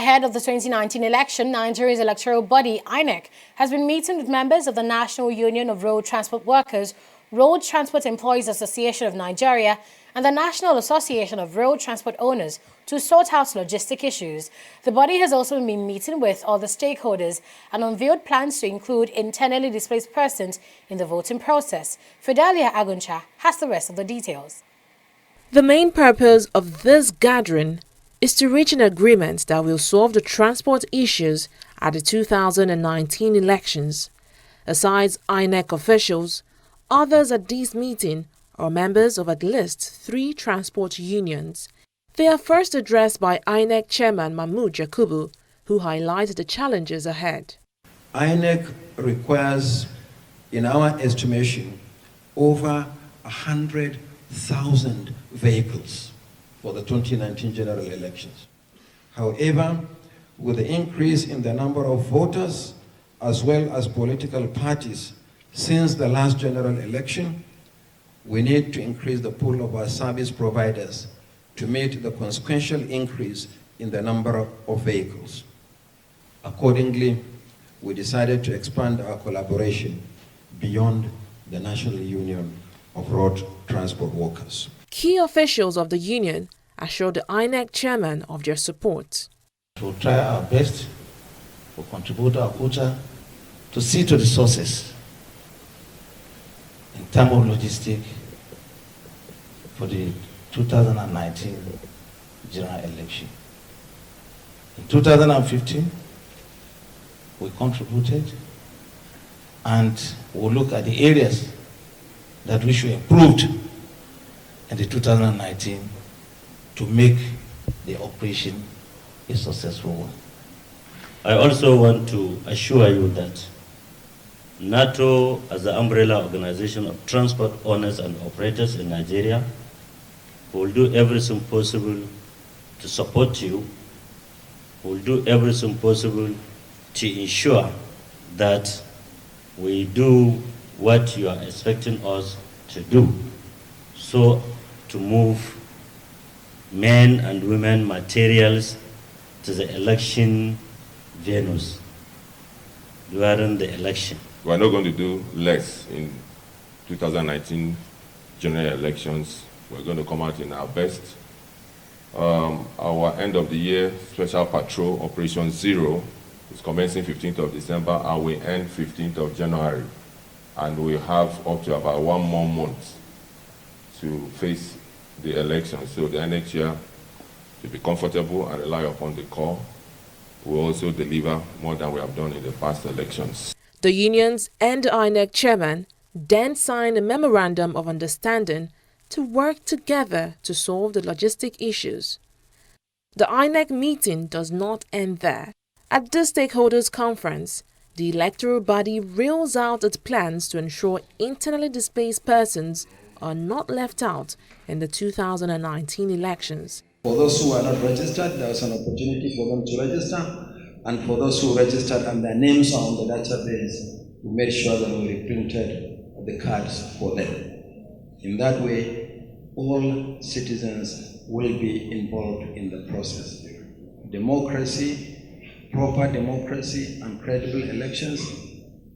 Ahead of the 2019 election, Nigeria's electoral body, INEC, has been meeting with members of the National Union of Road Transport Workers, Road Transport Employees Association of Nigeria, and the National Association of Road Transport Owners to sort out logistic issues. The body has also been meeting with other stakeholders and unveiled plans to include internally displaced persons in the voting process. Fidelia Aguncha has the rest of the details. The main purpose of this gathering is to reach an agreement that will solve the transport issues at the 2019 elections. Aside INEC officials, others at this meeting are members of at least 3 transport unions. They are first addressed by INEC Chairman Mahmood Yakubu, who highlighted the challenges ahead. INEC requires, in our estimation, over 100,000 vehicles for the 2019 general elections. However, with the increase in the number of voters as well as political parties since the last general election, we need to increase the pool of our service providers to meet the consequential increase in the number of vehicles. Accordingly, we decided to expand our collaboration beyond the National Union of Road Transport Workers. Key officials of the union assured the INEC chairman of their support. We'll try our best to contribute our quota to see to the sources in terms of logistics for the 2019 general election. In 2015, we contributed, and we'll look at the areas that we should improve in the 2019 to make the operation a successful one. I also want to assure you that NATO, as the umbrella organization of transport owners and operators in Nigeria, will do everything possible to support you, will do everything possible to ensure that we do what you are expecting us to do, so to move men and women materials to the election venues during the election. We are not going to do less in 2019 general elections. We're going to come out in our best. Our end of the year special patrol Operation Zero is commencing 15th of December and we end 15th of January. And we have up to about 1 more month to face the election. So the next year to be comfortable and rely upon the core. We'll also deliver more than we have done in the past elections. The unions and the INEC chairman then signed a memorandum of understanding to work together to solve the logistic issues. The INEC meeting does not end there. At this stakeholders conference, the electoral body reels out its plans to ensure internally displaced persons are not left out in the 2019 elections. For those who are not registered, there is an opportunity for them to register. And for those who registered and their names are on the database, we made sure that we reprinted the cards for them. In that way, all citizens will be involved in the process. Democracy, proper democracy and credible elections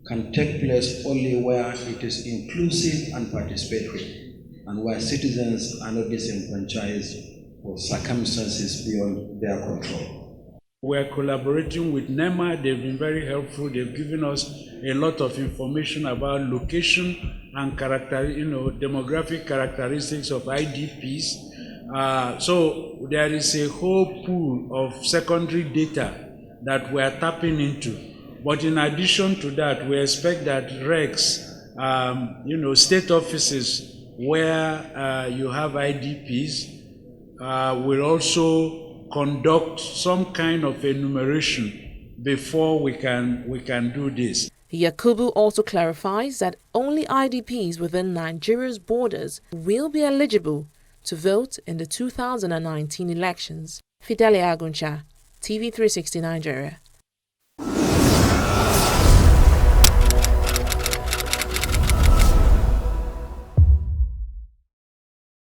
can take place only where it is inclusive and participatory, and where citizens are not disenfranchised for circumstances beyond their control. We're collaborating with NEMA. They've been very helpful. They've given us a lot of information about location and demographic characteristics of IDPs. So there is a whole pool of secondary data that we're tapping into. But in addition to that, we expect that RECs, state offices where you have IDPs, will also conduct some kind of enumeration before we can do this. Yakubu also clarifies that only IDPs within Nigeria's borders will be eligible to vote in the 2019 elections. Fidelia Aguncha, TV 360 Nigeria.